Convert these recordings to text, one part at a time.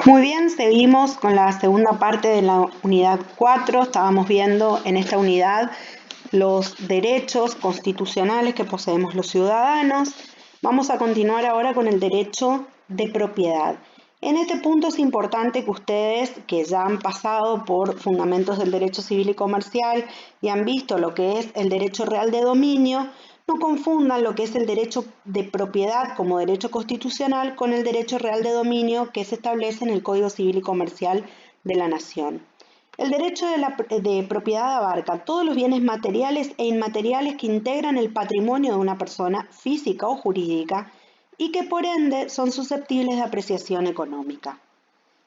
Muy bien, seguimos con la segunda parte de la unidad 4. Estábamos viendo en esta unidad los derechos constitucionales que poseemos los ciudadanos. Vamos a continuar ahora con el derecho de propiedad. En este punto es importante que ustedes, que ya han pasado por fundamentos del derecho civil y comercial y han visto lo que es el derecho real de dominio, no confundan lo que es el derecho de propiedad como derecho constitucional con el derecho real de dominio que se establece en el Código Civil y Comercial de la Nación. El derecho de propiedad abarca todos los bienes materiales e inmateriales que integran el patrimonio de una persona física o jurídica y que por ende son susceptibles de apreciación económica.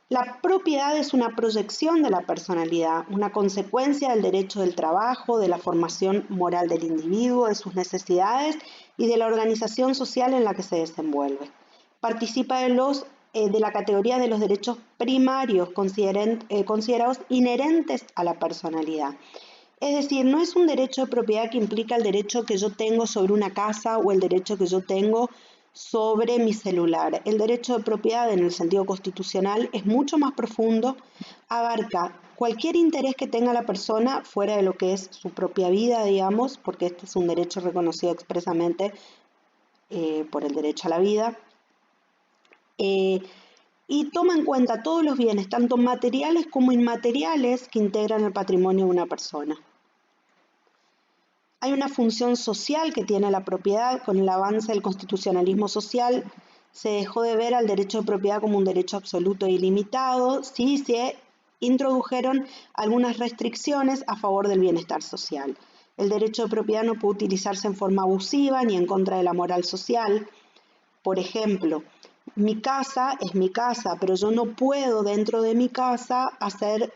La propiedad es una proyección de la personalidad, una consecuencia del derecho del trabajo, de la formación moral del individuo, de sus necesidades y de la organización social en la que se desenvuelve. Participa de la categoría de los derechos primarios considerados inherentes a la personalidad. Es decir, no es un derecho de propiedad que implica el derecho que yo tengo sobre una casa o el derecho que yo tengo sobre mi celular. El derecho de propiedad en el sentido constitucional es mucho más profundo, abarca cualquier interés que tenga la persona fuera de lo que es su propia vida, digamos, porque este es un derecho reconocido expresamente por el derecho a la vida, y toma en cuenta todos los bienes, tanto materiales como inmateriales, que integran el patrimonio de una persona. Hay una función social que tiene la propiedad. Con el avance del constitucionalismo social se dejó de ver al derecho de propiedad como un derecho absoluto e ilimitado. Sí se introdujeron algunas restricciones a favor del bienestar social. El derecho de propiedad no puede utilizarse en forma abusiva ni en contra de la moral social. Por ejemplo, mi casa es mi casa, pero yo no puedo dentro de mi casa hacer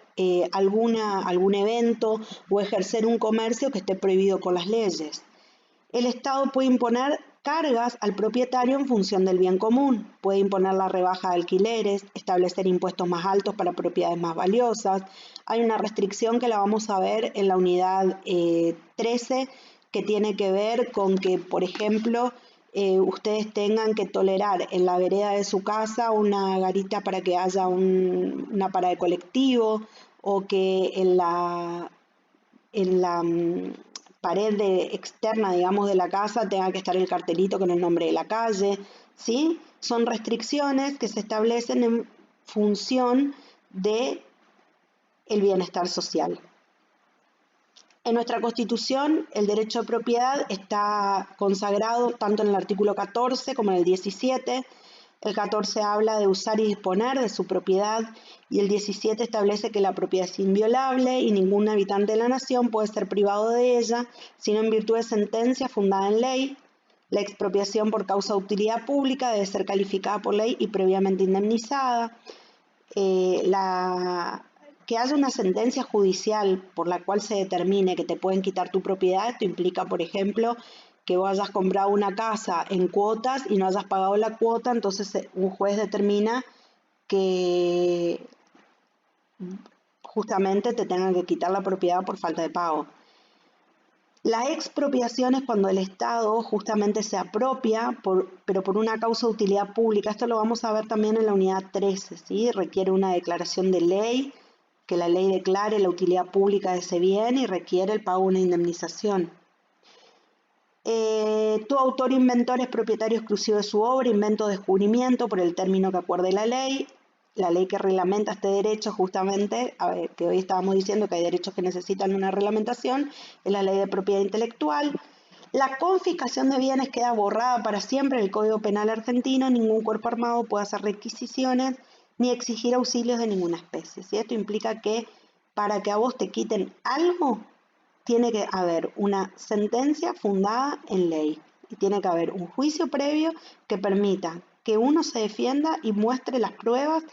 algún evento o ejercer un comercio que esté prohibido por las leyes. El Estado puede imponer cargas al propietario en función del bien común, puede imponer la rebaja de alquileres, establecer impuestos más altos para propiedades más valiosas. Hay una restricción que la vamos a ver en la unidad 13, que tiene que ver con que, por ejemplo, ustedes tengan que tolerar en la vereda de su casa una garita para que haya una parada de colectivo, o que en la pared externa, digamos, de la casa tenga que estar el cartelito con el nombre de la calle, ¿sí? Son restricciones que se establecen en función de el bienestar social. En nuestra Constitución, el derecho de propiedad está consagrado tanto en el artículo 14 como en el 17. El 14 habla de usar y disponer de su propiedad y el 17 establece que la propiedad es inviolable y ningún habitante de la nación puede ser privado de ella, sino en virtud de sentencia fundada en ley. La expropiación por causa de utilidad pública debe ser calificada por ley y previamente indemnizada. Que haya una sentencia judicial por la cual se determine que te pueden quitar tu propiedad, esto implica, por ejemplo, que vos hayas comprado una casa en cuotas y no hayas pagado la cuota, entonces un juez determina que justamente te tengan que quitar la propiedad por falta de pago. La expropiación es cuando el Estado justamente se apropia, pero por una causa de utilidad pública. Esto lo vamos a ver también en la unidad 13, ¿sí? Requiere una declaración de ley, que la ley declare la utilidad pública de ese bien y requiere el pago de una indemnización. Tu autor inventor es propietario exclusivo de su obra, invento o descubrimiento por el término que acuerde la ley que reglamenta este derecho justamente, que hoy estábamos diciendo que hay derechos que necesitan una reglamentación, es la ley de propiedad intelectual. La confiscación de bienes queda borrada para siempre en el Código Penal argentino. Ningún cuerpo armado puede hacer requisiciones ni exigir auxilios de ninguna especie, ¿sí? Esto implica que para que a vos te quiten algo, tiene que haber una sentencia fundada en ley y tiene que haber un juicio previo que permita que uno se defienda y muestre las pruebas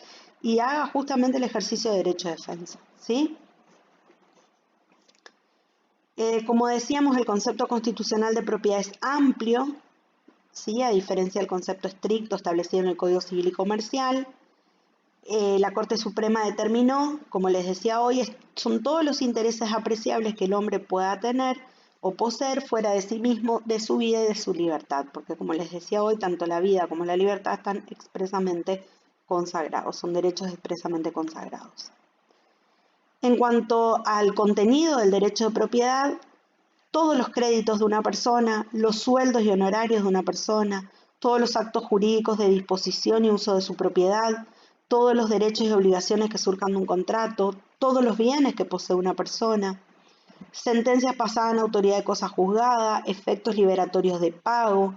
y haga justamente el ejercicio de derecho de defensa, ¿sí? Como decíamos, el concepto constitucional de propiedad es amplio, ¿sí? A diferencia del concepto estricto establecido en el Código Civil y Comercial. La Corte Suprema determinó, como les decía hoy, son todos los intereses apreciables que el hombre pueda tener o poseer fuera de sí mismo, de su vida y de su libertad, porque como les decía hoy, tanto la vida como la libertad están expresamente consagrados, son derechos expresamente consagrados. En cuanto al contenido del derecho de propiedad, todos los créditos de una persona, los sueldos y honorarios de una persona, todos los actos jurídicos de disposición y uso de su propiedad, todos los derechos y obligaciones que surjan de un contrato, todos los bienes que posee una persona, sentencias pasadas en autoridad de cosa juzgada, efectos liberatorios de pago,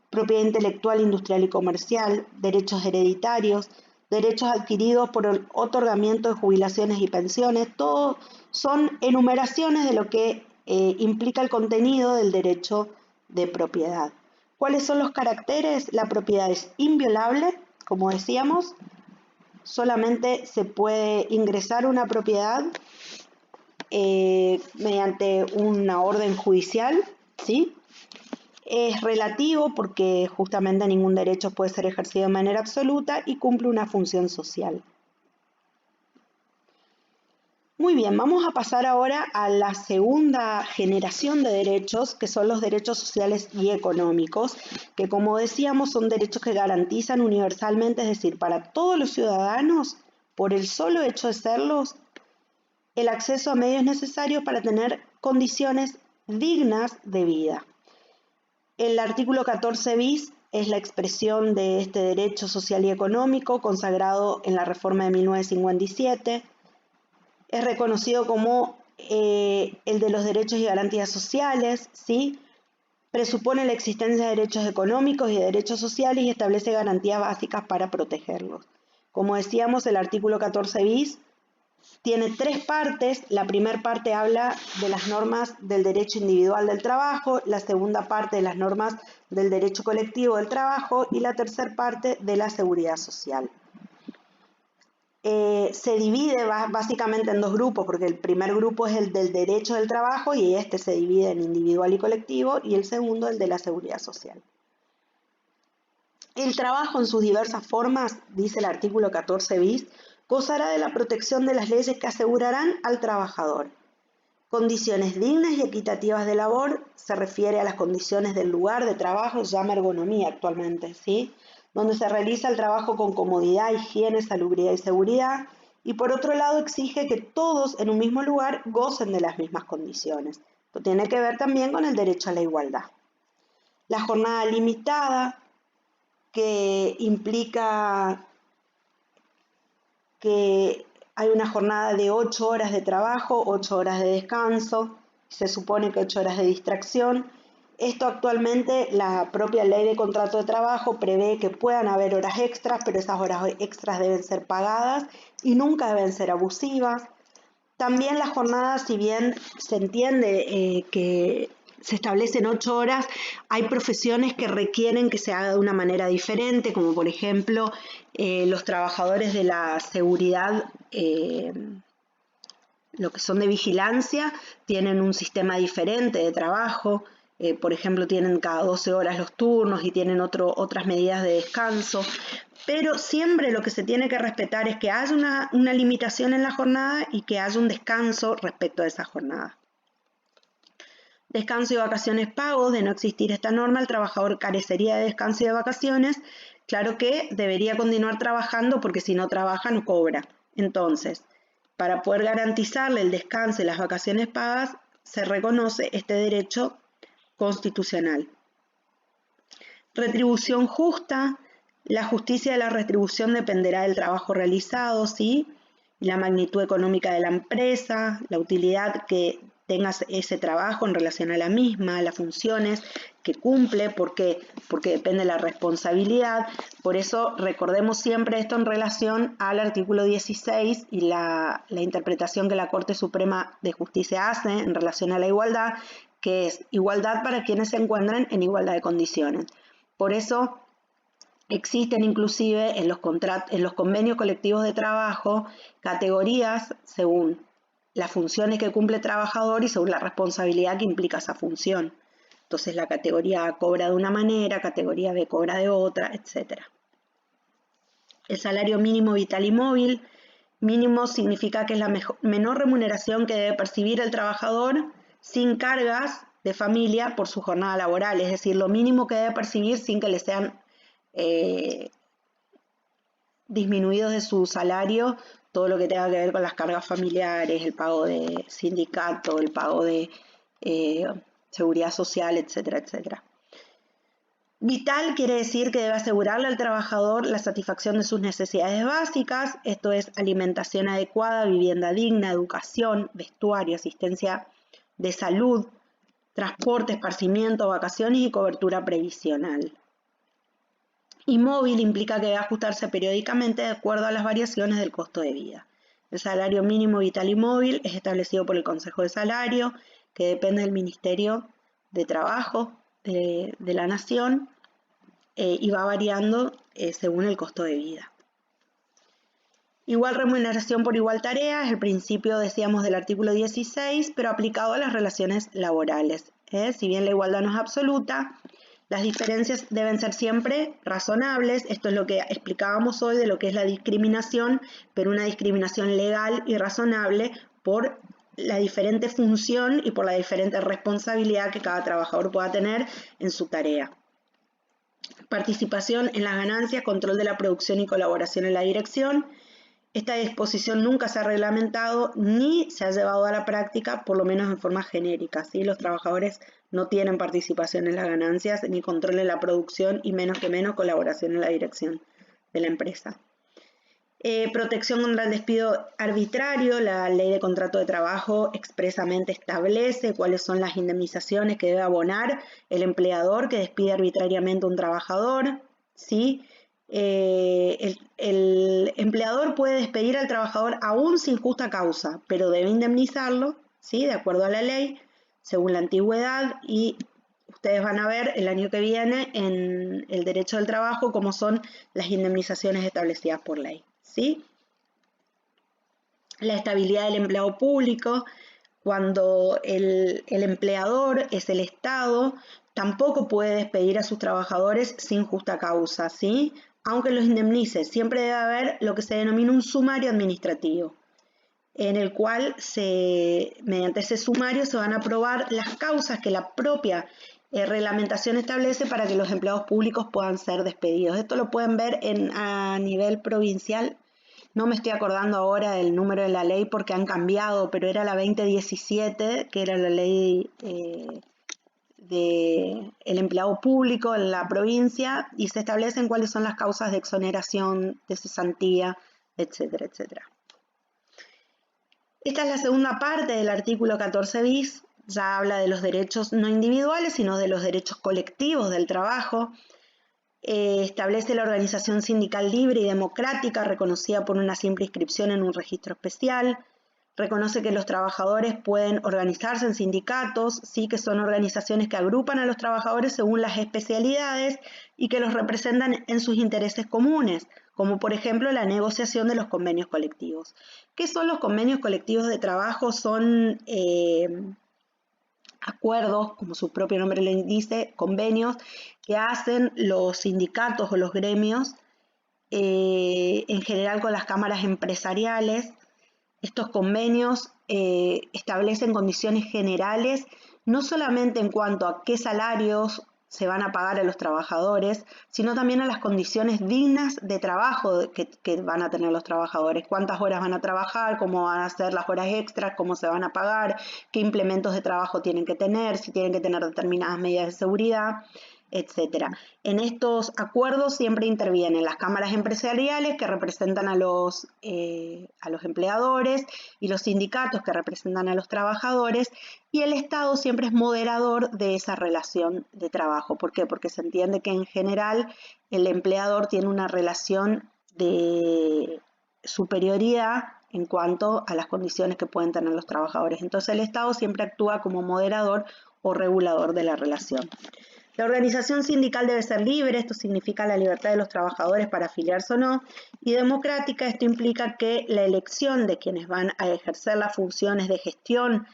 propiedad intelectual, industrial y comercial, derechos hereditarios, derechos adquiridos por el otorgamiento de jubilaciones y pensiones, todo son enumeraciones de lo que implica el contenido del derecho de propiedad. ¿Cuáles son los caracteres? La propiedad es inviolable, como decíamos, solamente se puede ingresar una propiedad mediante una orden judicial, ¿sí? Es relativo porque justamente ningún derecho puede ser ejercido de manera absoluta y cumple una función social. Muy bien, vamos a pasar ahora a la segunda generación de derechos, que son los derechos sociales y económicos, que como decíamos son derechos que garantizan universalmente, es decir, para todos los ciudadanos, por el solo hecho de serlos, el acceso a medios necesarios para tener condiciones dignas de vida. El artículo 14 bis es la expresión de este derecho social y económico consagrado en la reforma de 1957. Es reconocido como el de los derechos y garantías sociales, ¿sí? Presupone la existencia de derechos económicos y de derechos sociales y establece garantías básicas para protegerlos. Como decíamos, el artículo 14 bis tiene tres partes. La primera parte habla de las normas del derecho individual del trabajo, la segunda parte de las normas del derecho colectivo del trabajo y la tercera parte de la seguridad social. Se divide básicamente en dos grupos, porque el primer grupo es el del derecho del trabajo y este se divide en individual y colectivo, y el segundo el de la seguridad social. El trabajo en sus diversas formas, dice el artículo 14 bis, gozará de la protección de las leyes que asegurarán al trabajador. Condiciones dignas y equitativas de labor se refiere a las condiciones del lugar de trabajo, se llama ergonomía actualmente, ¿sí? Donde se realiza el trabajo con comodidad, higiene, salubridad y seguridad, y por otro lado exige que todos en un mismo lugar gocen de las mismas condiciones. Esto tiene que ver también con el derecho a la igualdad. La jornada limitada, que implica que hay una jornada de 8 horas de trabajo, 8 horas de descanso, se supone que 8 horas de distracción. Esto actualmente la propia ley de contrato de trabajo prevé que puedan haber horas extras, pero esas horas extras deben ser pagadas y nunca deben ser abusivas. También la jornada, si bien se entiende que se establecen 8 horas, hay profesiones que requieren que se haga de una manera diferente, como por ejemplo los trabajadores de la seguridad, lo que son de vigilancia, tienen un sistema diferente de trabajo. Por ejemplo, tienen cada 12 horas los turnos y tienen otras medidas de descanso. Pero siempre lo que se tiene que respetar es que haya una limitación en la jornada y que haya un descanso respecto a esa jornada. Descanso y vacaciones pagos. De no existir esta norma, el trabajador carecería de descanso y de vacaciones. Claro que debería continuar trabajando porque si no trabaja no cobra. Entonces, para poder garantizarle el descanso y las vacaciones pagas, se reconoce este derecho constitucional. Retribución justa. La justicia de la retribución dependerá del trabajo realizado, ¿sí? La magnitud económica de la empresa, la utilidad que tenga ese trabajo en relación a la misma, las funciones que cumple, porque depende de la responsabilidad. Por eso recordemos siempre esto en relación al artículo 16 y la interpretación que la Corte Suprema de Justicia hace en relación a la igualdad, que es igualdad para quienes se encuentran en igualdad de condiciones. Por eso existen inclusive en los convenios colectivos de trabajo categorías según las funciones que cumple el trabajador y según la responsabilidad que implica esa función. Entonces la categoría A cobra de una manera, categoría B cobra de otra, etc. El salario mínimo vital y móvil. Mínimo significa que es la menor remuneración que debe percibir el trabajador sin cargas de familia por su jornada laboral, es decir, lo mínimo que debe percibir sin que le sean disminuidos de su salario todo lo que tenga que ver con las cargas familiares, el pago de sindicato, el pago de seguridad social, etcétera, etcétera. Vital quiere decir que debe asegurarle al trabajador la satisfacción de sus necesidades básicas, esto es alimentación adecuada, vivienda digna, educación, vestuario, asistencia de salud, transporte, esparcimiento, vacaciones y cobertura previsional. Y móvil implica que debe ajustarse periódicamente de acuerdo a las variaciones del costo de vida. El salario mínimo vital y móvil es establecido por el Consejo de Salario, que depende del Ministerio de Trabajo de la Nación y va variando según el costo de vida. Igual remuneración por igual tarea es el principio, decíamos, del artículo 16, pero aplicado a las relaciones laborales. Si bien la igualdad no es absoluta, las diferencias deben ser siempre razonables. Esto es lo que explicábamos hoy de lo que es la discriminación, pero una discriminación legal y razonable por la diferente función y por la diferente responsabilidad que cada trabajador pueda tener en su tarea. Participación en las ganancias, control de la producción y colaboración en la dirección. Esta disposición nunca se ha reglamentado ni se ha llevado a la práctica, por lo menos en forma genérica. ¿Sí? Los trabajadores no tienen participación en las ganancias ni control en la producción y menos colaboración en la dirección de la empresa. Protección contra el despido arbitrario. La ley de contrato de trabajo expresamente establece cuáles son las indemnizaciones que debe abonar el empleador que despide arbitrariamente a un trabajador. ¿Sí? El empleador puede despedir al trabajador aún sin justa causa, pero debe indemnizarlo, ¿sí? De acuerdo a la ley, según la antigüedad, y ustedes van a ver el año que viene en el derecho del trabajo cómo son las indemnizaciones establecidas por ley, ¿sí? La estabilidad del empleado público, cuando el empleador es el Estado, tampoco puede despedir a sus trabajadores sin justa causa, ¿sí? Aunque los indemnice, siempre debe haber lo que se denomina un sumario administrativo, en el cual mediante ese sumario se van a aprobar las causas que la propia reglamentación establece para que los empleados públicos puedan ser despedidos. Esto lo pueden ver a nivel provincial. No me estoy acordando ahora del número de la ley porque han cambiado, pero era la 2017, que era la ley del empleado público en la provincia, y se establecen cuáles son las causas de exoneración, de cesantía, etcétera, etcétera. Esta es la segunda parte del artículo 14 bis, ya habla de los derechos no individuales, sino de los derechos colectivos del trabajo. Establece la organización sindical libre y democrática, reconocida por una simple inscripción en un registro especial. Reconoce que los trabajadores pueden organizarse en sindicatos, sí, que son organizaciones que agrupan a los trabajadores según las especialidades y que los representan en sus intereses comunes, como por ejemplo la negociación de los convenios colectivos. ¿Qué son los convenios colectivos de trabajo? Son acuerdos, como su propio nombre le dice, convenios que hacen los sindicatos o los gremios en general con las cámaras empresariales. Estos convenios establecen condiciones generales, no solamente en cuanto a qué salarios se van a pagar a los trabajadores, sino también a las condiciones dignas de trabajo que van a tener los trabajadores, cuántas horas van a trabajar, cómo van a ser las horas extras, cómo se van a pagar, qué implementos de trabajo tienen que tener, si tienen que tener determinadas medidas de seguridad, etcétera. En estos acuerdos siempre intervienen las cámaras empresariales que representan a los empleadores y los sindicatos que representan a los trabajadores, y el Estado siempre es moderador de esa relación de trabajo. ¿Por qué? Porque se entiende que en general el empleador tiene una relación de superioridad en cuanto a las condiciones que pueden tener los trabajadores. Entonces el Estado siempre actúa como moderador o regulador de la relación. La organización sindical debe ser libre, esto significa la libertad de los trabajadores para afiliarse o no, y democrática, esto implica que la elección de quienes van a ejercer las funciones de gestión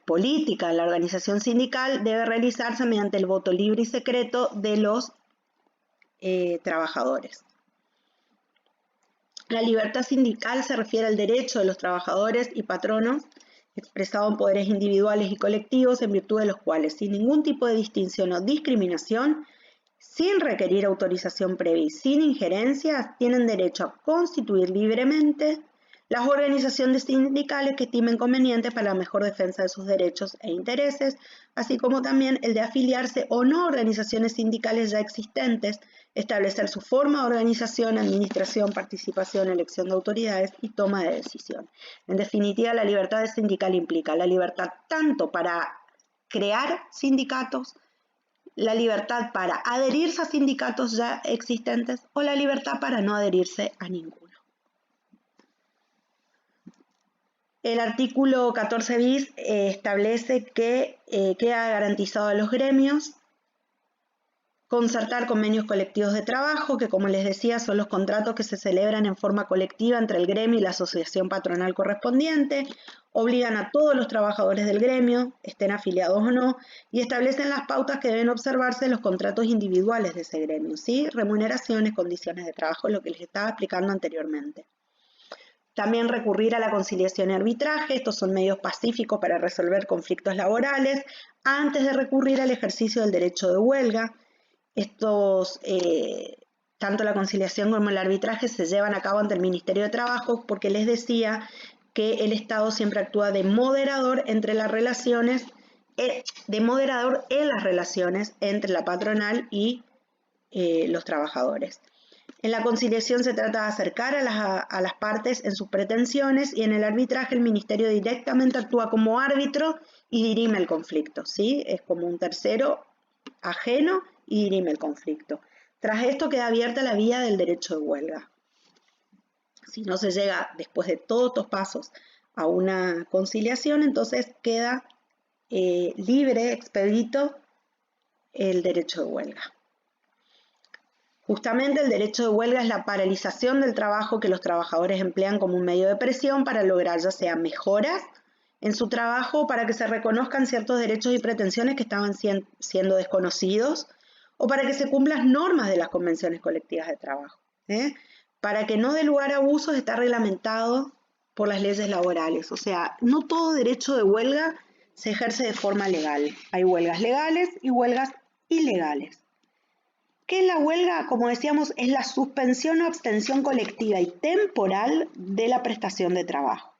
política en la organización sindical debe realizarse mediante el voto libre y secreto de los trabajadores. La libertad sindical se refiere al derecho de los trabajadores y patronos expresado en poderes individuales y colectivos, en virtud de los cuales, sin ningún tipo de distinción o discriminación, sin requerir autorización previa y sin injerencias, tienen derecho a constituir libremente las organizaciones sindicales que estimen convenientes para la mejor defensa de sus derechos e intereses, así como también el de afiliarse o no a organizaciones sindicales ya existentes, establecer su forma de organización, administración, participación, elección de autoridades y toma de decisión. En definitiva, la libertad sindical implica la libertad tanto para crear sindicatos, la libertad para adherirse a sindicatos ya existentes o la libertad para no adherirse a ninguno. El artículo 14 bis establece que queda garantizado a los gremios concertar convenios colectivos de trabajo, que como les decía son los contratos que se celebran en forma colectiva entre el gremio y la asociación patronal correspondiente, obligan a todos los trabajadores del gremio, estén afiliados o no, y establecen las pautas que deben observarse en los contratos individuales de ese gremio, ¿sí? Remuneraciones, condiciones de trabajo, lo que les estaba explicando anteriormente. También recurrir a la conciliación y arbitraje, estos son medios pacíficos para resolver conflictos laborales, antes de recurrir al ejercicio del derecho de huelga. Tanto la conciliación como el arbitraje se llevan a cabo ante el Ministerio de Trabajo porque les decía que el Estado siempre actúa de moderador entre las relaciones, de moderador en las relaciones entre la patronal y los trabajadores. En la conciliación se trata de acercar a las partes en sus pretensiones y en el arbitraje el Ministerio directamente actúa como árbitro y dirime el conflicto, ¿sí? Es como un tercero ajeno y dirime el conflicto. Tras esto queda abierta la vía del derecho de huelga. Si no se llega después de todos estos pasos a una conciliación, entonces queda libre, expedito el derecho de huelga. Justamente el derecho de huelga es la paralización del trabajo que los trabajadores emplean como un medio de presión para lograr ya sea mejoras en su trabajo o para que se reconozcan ciertos derechos y pretensiones que estaban siendo desconocidos o para que se cumplan normas de las convenciones colectivas de trabajo. Para que no dé lugar a abusos está reglamentado por las leyes laborales. O sea, no todo derecho de huelga se ejerce de forma legal. Hay huelgas legales y huelgas ilegales. ¿Qué es la huelga? Como decíamos, es la suspensión o abstención colectiva y temporal de la prestación de trabajo,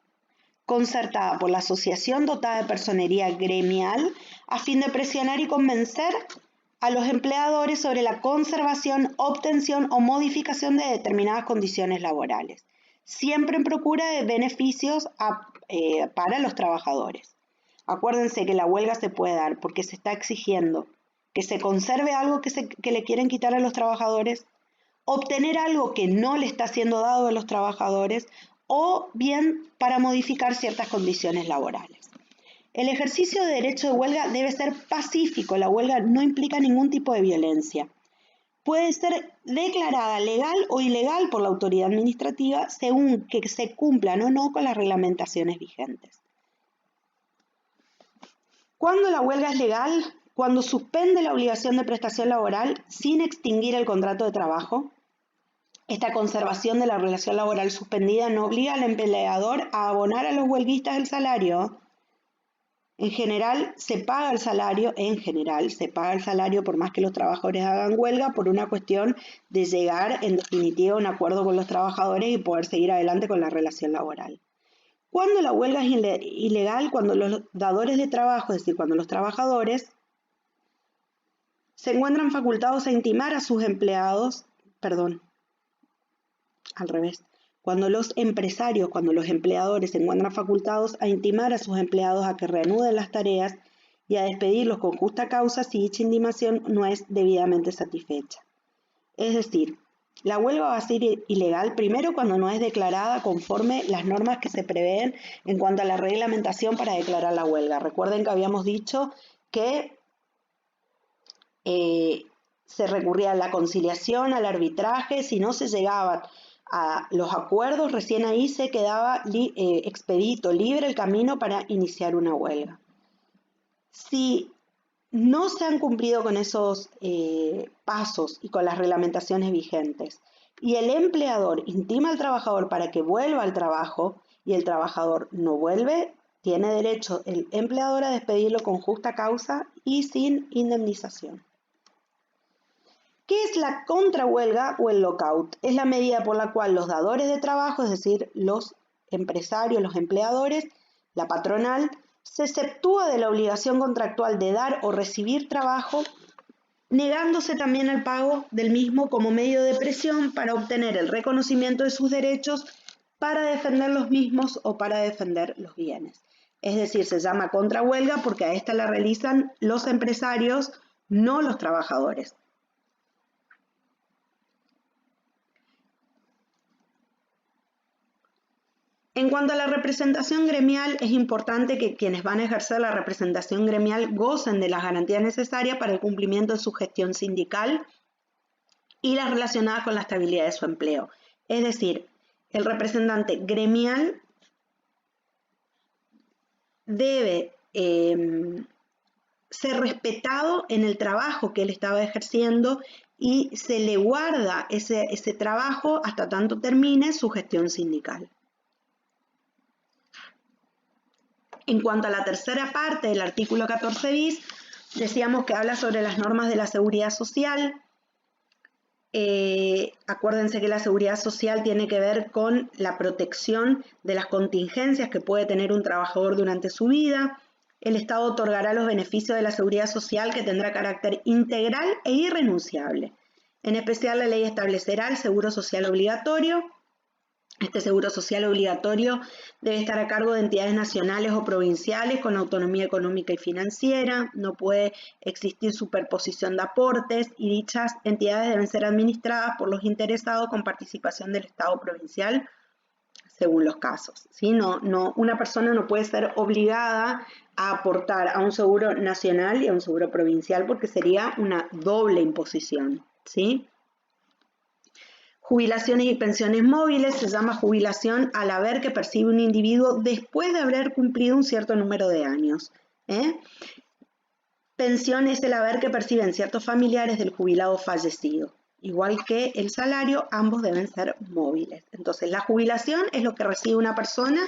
concertada por la asociación dotada de personería gremial a fin de presionar y convencer a los empleadores sobre la conservación, obtención o modificación de determinadas condiciones laborales, siempre en procura de beneficios para los trabajadores. Acuérdense que la huelga se puede dar porque se está exigiendo que se conserve algo que le quieren quitar a los trabajadores, obtener algo que no le está siendo dado a los trabajadores o bien para modificar ciertas condiciones laborales. El ejercicio de derecho de huelga debe ser pacífico, la huelga no implica ningún tipo de violencia. Puede ser declarada legal o ilegal por la autoridad administrativa según que se cumplan o no con las reglamentaciones vigentes. ¿Cuándo la huelga es legal? Cuando suspende la obligación de prestación laboral sin extinguir el contrato de trabajo. Esta conservación de la relación laboral suspendida no obliga al empleador a abonar a los huelguistas el salario. En general se paga el salario por más que los trabajadores hagan huelga por una cuestión de llegar en definitiva a un acuerdo con los trabajadores y poder seguir adelante con la relación laboral. ¿Cuándo la huelga es ilegal? Cuando los dadores de trabajo, es decir, cuando los trabajadores se encuentran facultados a intimar a sus empleados, cuando los empleadores se encuentran facultados a intimar a sus empleados a que reanuden las tareas y a despedirlos con justa causa si dicha intimación no es debidamente satisfecha. Es decir, la huelga va a ser ilegal primero cuando no es declarada conforme las normas que se prevén en cuanto a la reglamentación para declarar la huelga. Recuerden que habíamos dicho que se recurría a la conciliación, al arbitraje, si no se llegaba a los acuerdos, recién ahí se quedaba expedito, libre el camino para iniciar una huelga. Si no se han cumplido con esos pasos y con las reglamentaciones vigentes y el empleador intima al trabajador para que vuelva al trabajo y el trabajador no vuelve, tiene derecho el empleador a despedirlo con justa causa y sin indemnización. ¿Qué es la contrahuelga o el lockout? Es la medida por la cual los dadores de trabajo, es decir, los empresarios, los empleadores, la patronal, se exceptúa de la obligación contractual de dar o recibir trabajo, negándose también al pago del mismo como medio de presión para obtener el reconocimiento de sus derechos, para defender los mismos o para defender los bienes. Es decir, se llama contrahuelga porque a esta la realizan los empresarios, no los trabajadores. En cuanto a la representación gremial, es importante que quienes van a ejercer la representación gremial gocen de las garantías necesarias para el cumplimiento de su gestión sindical y las relacionadas con la estabilidad de su empleo. Es decir, el representante gremial debe ser respetado en el trabajo que él estaba ejerciendo y se le guarda ese trabajo hasta tanto termine su gestión sindical. En cuanto a la tercera parte del artículo 14 bis, decíamos que habla sobre las normas de la seguridad social. Acuérdense que la seguridad social tiene que ver con la protección de las contingencias que puede tener un trabajador durante su vida. El Estado otorgará los beneficios de la seguridad social que tendrá carácter integral e irrenunciable. En especial, la ley establecerá el seguro social obligatorio. Este seguro social obligatorio debe estar a cargo de entidades nacionales o provinciales con autonomía económica y financiera, no puede existir superposición de aportes y dichas entidades deben ser administradas por los interesados con participación del Estado provincial según los casos. ¿Sí? Una persona no puede ser obligada a aportar a un seguro nacional y a un seguro provincial porque sería una doble imposición. ¿Sí? Jubilaciones y pensiones móviles se llama jubilación al haber que percibe un individuo después de haber cumplido un cierto número de años. Pensión es el haber que perciben ciertos familiares del jubilado fallecido. Igual que el salario, ambos deben ser móviles. Entonces, la jubilación es lo que recibe una persona,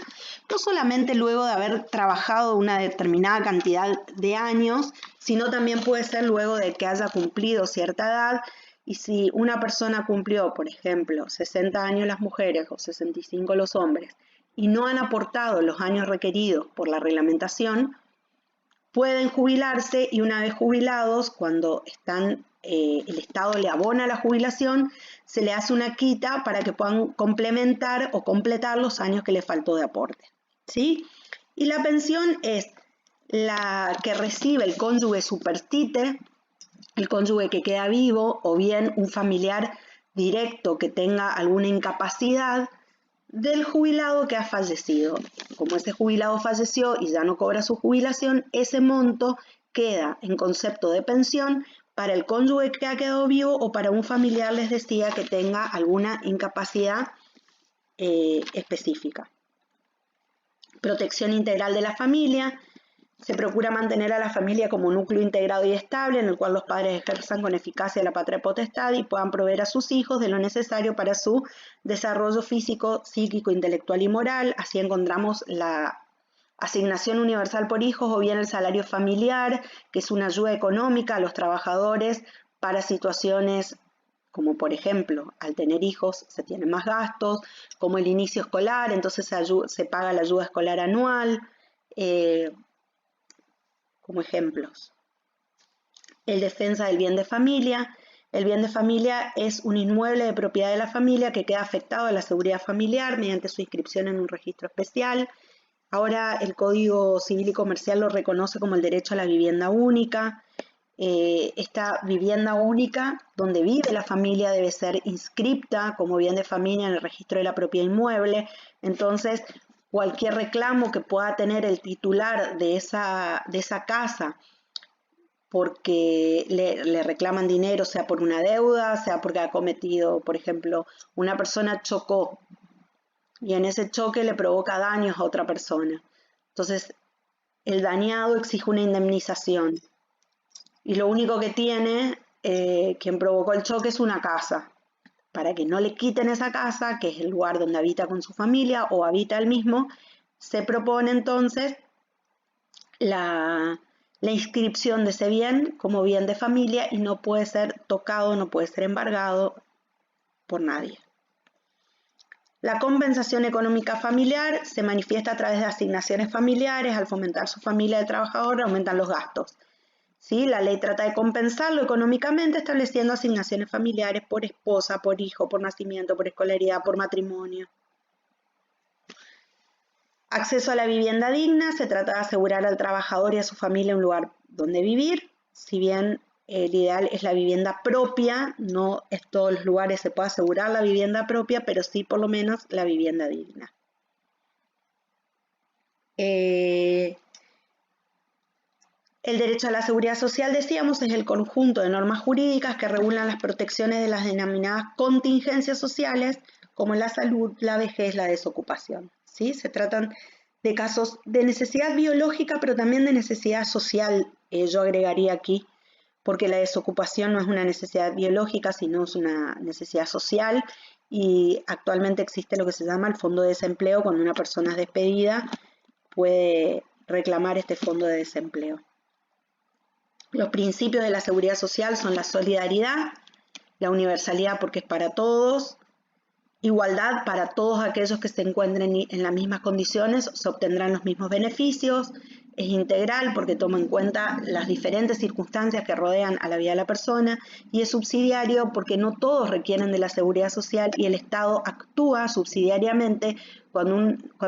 no solamente luego de haber trabajado una determinada cantidad de años, sino también puede ser luego de que haya cumplido cierta edad. Y si una persona cumplió, por ejemplo, 60 años las mujeres o 65 los hombres, y no han aportado los años requeridos por la reglamentación, pueden jubilarse y una vez jubilados, cuando el Estado le abona la jubilación, se le hace una quita para que puedan complementar o completar los años que le faltó de aporte. ¿Sí? Y la pensión es la que recibe el cónyuge superstite, el cónyuge que queda vivo o bien un familiar directo que tenga alguna incapacidad del jubilado que ha fallecido. Como ese jubilado falleció y ya no cobra su jubilación, ese monto queda en concepto de pensión para el cónyuge que ha quedado vivo o para un familiar, les decía, que tenga alguna incapacidad específica. Protección integral de la familia. Se procura mantener a la familia como núcleo integrado y estable en el cual los padres ejerzan con eficacia la patria potestad y puedan proveer a sus hijos de lo necesario para su desarrollo físico, psíquico, intelectual y moral. Así encontramos la asignación universal por hijos o bien el salario familiar, que es una ayuda económica a los trabajadores para situaciones como por ejemplo, al tener hijos se tienen más gastos, como el inicio escolar, entonces se paga la ayuda escolar anual, como ejemplos. El defensa del bien de familia. El bien de familia es un inmueble de propiedad de la familia que queda afectado a la seguridad familiar mediante su inscripción en un registro especial. Ahora el Código Civil y Comercial lo reconoce como el derecho a la vivienda única. Esta vivienda única donde vive la familia debe ser inscripta como bien de familia en el registro de la propiedad inmueble. Entonces, cualquier reclamo que pueda tener el titular de esa casa porque le reclaman dinero, sea por una deuda, sea porque ha cometido, por ejemplo, una persona chocó y en ese choque le provoca daños a otra persona. Entonces, el dañado exige una indemnización y lo único que tiene quien provocó el choque es una casa. Para que no le quiten esa casa, que es el lugar donde habita con su familia o habita él mismo, se propone entonces la la inscripción de ese bien como bien de familia y no puede ser tocado, no puede ser embargado por nadie. La compensación económica familiar se manifiesta a través de asignaciones familiares. Al fomentar su familia de trabajador aumentan los gastos. ¿Sí? La ley trata de compensarlo económicamente estableciendo asignaciones familiares por esposa, por hijo, por nacimiento, por escolaridad, por matrimonio. Acceso a la vivienda digna, se trata de asegurar al trabajador y a su familia un lugar donde vivir, si bien el ideal es la vivienda propia, no en todos los lugares se puede asegurar la vivienda propia, pero sí por lo menos la vivienda digna. El derecho a la seguridad social, decíamos, es el conjunto de normas jurídicas que regulan las protecciones de las denominadas contingencias sociales, como la salud, la vejez, la desocupación. ¿Sí? Se tratan de casos de necesidad biológica, pero también de necesidad social, yo agregaría aquí, porque la desocupación no es una necesidad biológica, sino es una necesidad social, y actualmente existe lo que se llama el fondo de desempleo. Cuando una persona es despedida, puede reclamar este fondo de desempleo. Los principios de la seguridad social son la solidaridad, la universalidad porque es para todos, igualdad para todos aquellos que se encuentren en las mismas condiciones, se obtendrán los mismos beneficios, es integral porque toma en cuenta las diferentes circunstancias que rodean a la vida de la persona, y es subsidiario porque no todos requieren de la seguridad social y el Estado actúa subsidiariamente cuando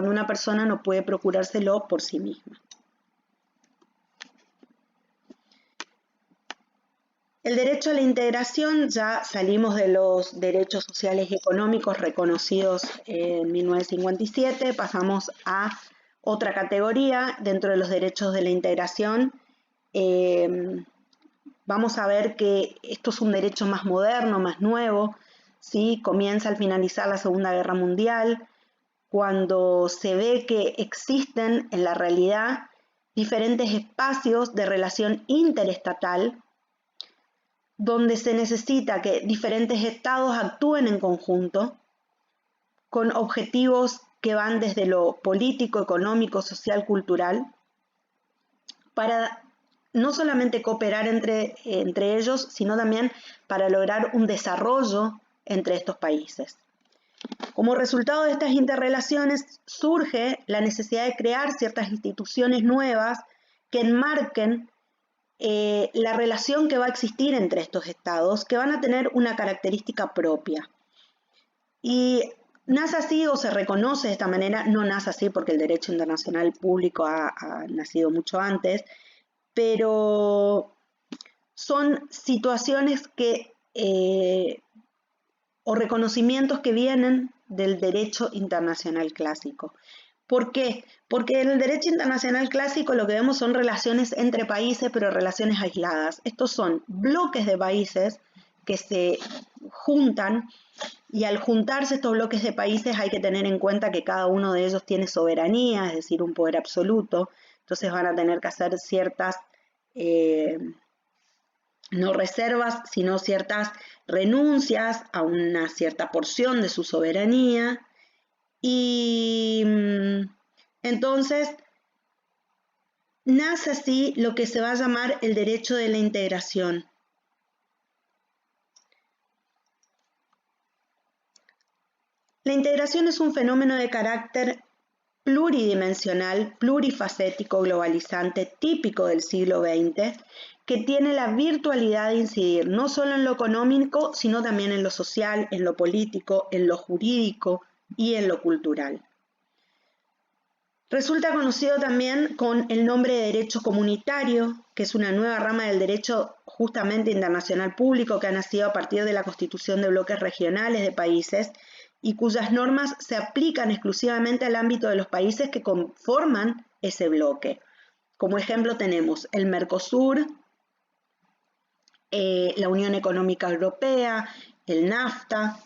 una persona no puede procurárselo por sí misma. El derecho a la integración, ya salimos de los derechos sociales y económicos reconocidos en 1957, pasamos a otra categoría dentro de los derechos de la integración. Vamos a ver que esto es un derecho más moderno, más nuevo, ¿sí? Comienza al finalizar la Segunda Guerra Mundial, cuando se ve que existen en la realidad diferentes espacios de relación interestatal donde se necesita que diferentes estados actúen en conjunto con objetivos que van desde lo político, económico, social, cultural, para no solamente cooperar entre ellos, sino también para lograr un desarrollo entre estos países. Como resultado de estas interrelaciones surge la necesidad de crear ciertas instituciones nuevas que enmarquen la relación que va a existir entre estos estados, que van a tener una característica propia. Y nace así o se reconoce de esta manera, no nace así porque el derecho internacional público ha nacido mucho antes, pero son situaciones que, o reconocimientos que vienen del derecho internacional clásico. ¿Por qué? Porque en el derecho internacional clásico lo que vemos son relaciones entre países, pero relaciones aisladas. Estos son bloques de países que se juntan, y al juntarse estos bloques de países hay que tener en cuenta que cada uno de ellos tiene soberanía, es decir, un poder absoluto. Entonces van a tener que hacer ciertas, no reservas, sino ciertas renuncias a una cierta porción de su soberanía. Y entonces nace así lo que se va a llamar el derecho de la integración. La integración es un fenómeno de carácter pluridimensional, plurifacético, globalizante, típico del siglo XX, que tiene la virtualidad de incidir no solo en lo económico, sino también en lo social, en lo político, en lo jurídico y en lo cultural. Resulta conocido también con el nombre de derecho comunitario, que es una nueva rama del derecho justamente internacional público que ha nacido a partir de la constitución de bloques regionales de países y cuyas normas se aplican exclusivamente al ámbito de los países que conforman ese bloque. Como ejemplo tenemos el Mercosur, la Unión Económica Europea, el NAFTA.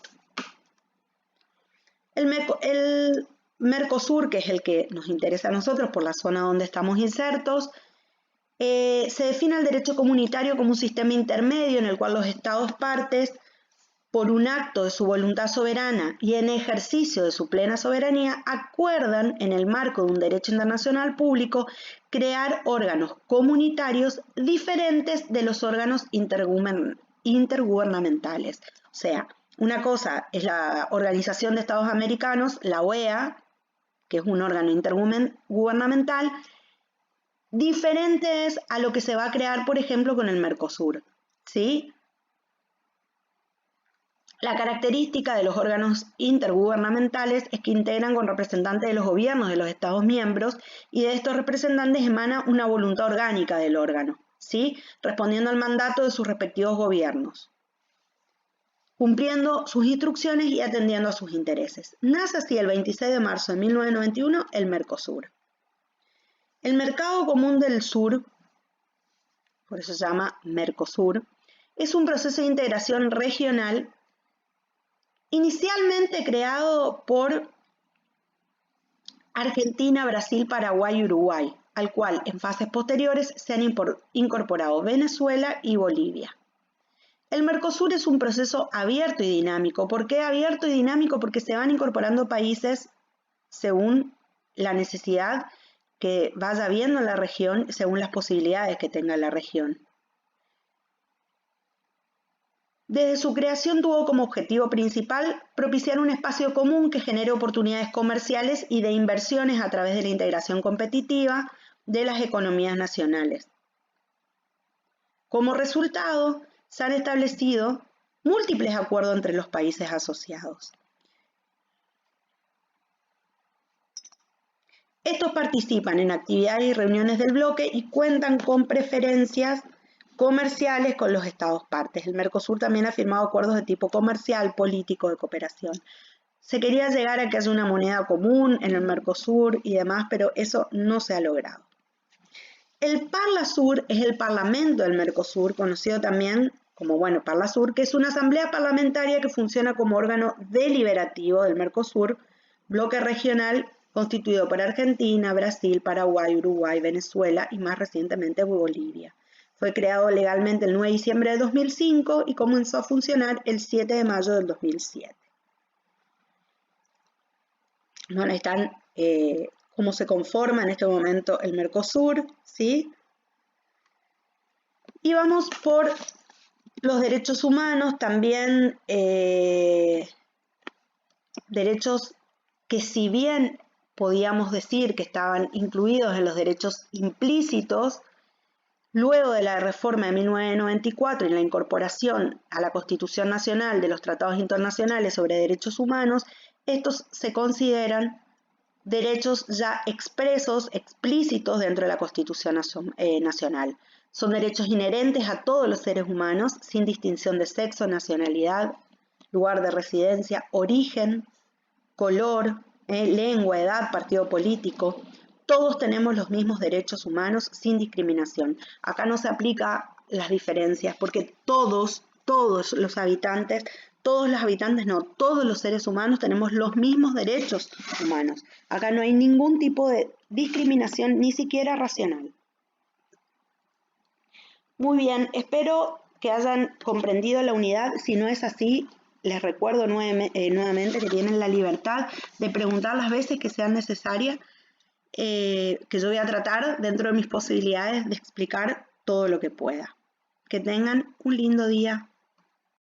El Mercosur, que es el que nos interesa a nosotros por la zona donde estamos insertos, se define el derecho comunitario como un sistema intermedio en el cual los estados partes, por un acto de su voluntad soberana y en ejercicio de su plena soberanía, acuerdan en el marco de un derecho internacional público crear órganos comunitarios diferentes de los órganos intergubernamentales. O sea, una cosa es la Organización de Estados Americanos, la OEA, que es un órgano intergubernamental, diferente es a lo que se va a crear, por ejemplo, con el Mercosur, ¿sí? La característica de los órganos intergubernamentales es que integran con representantes de los gobiernos de los Estados miembros y de estos representantes emana una voluntad orgánica del órgano, ¿sí? Respondiendo al mandato de sus respectivos gobiernos, cumpliendo sus instrucciones y atendiendo a sus intereses. Nace así el 26 de marzo de 1991 el Mercosur. El Mercado Común del Sur, por eso se llama Mercosur, es un proceso de integración regional inicialmente creado por Argentina, Brasil, Paraguay y Uruguay, al cual en fases posteriores se han incorporado Venezuela y Bolivia. El Mercosur es un proceso abierto y dinámico. ¿Por qué abierto y dinámico? Porque se van incorporando países según la necesidad que vaya habiendo en la región, según las posibilidades que tenga la región. Desde su creación tuvo como objetivo principal propiciar un espacio común que genere oportunidades comerciales y de inversiones a través de la integración competitiva de las economías nacionales. Como resultado, se han establecido múltiples acuerdos entre los países asociados. Estos participan en actividades y reuniones del bloque y cuentan con preferencias comerciales con los estados partes. El Mercosur también ha firmado acuerdos de tipo comercial, político, de cooperación. Se quería llegar a que haya una moneda común en el Mercosur y demás, pero eso no se ha logrado. El Parlasur es el Parlamento del Mercosur, conocido también como, Parlasur, que es una asamblea parlamentaria que funciona como órgano deliberativo del Mercosur, bloque regional constituido por Argentina, Brasil, Paraguay, Uruguay, Venezuela y más recientemente Bolivia. Fue creado legalmente el 9 de diciembre de 2005 y comenzó a funcionar el 7 de mayo del 2007. Bueno, ahí están cómo se conforma en este momento el Mercosur, ¿sí? Y vamos por los derechos humanos, también derechos que si bien podíamos decir que estaban incluidos en los derechos implícitos, luego de la reforma de 1994 y la incorporación a la Constitución Nacional de los tratados internacionales sobre derechos humanos, estos se consideran derechos ya expresos, explícitos dentro de la Constitución Nacional. Son derechos inherentes a todos los seres humanos, sin distinción de sexo, nacionalidad, lugar de residencia, origen, color, lengua, edad, partido político. Todos tenemos los mismos derechos humanos sin discriminación. Acá no se aplica las diferencias porque todos los habitantes no, todos los seres humanos tenemos los mismos derechos humanos. Acá no hay ningún tipo de discriminación, ni siquiera racional. Muy bien, espero que hayan comprendido la unidad. Si no es así, les recuerdo nuevamente que tienen la libertad de preguntar las veces que sean necesarias, que yo voy a tratar dentro de mis posibilidades de explicar todo lo que pueda. Que tengan un lindo día.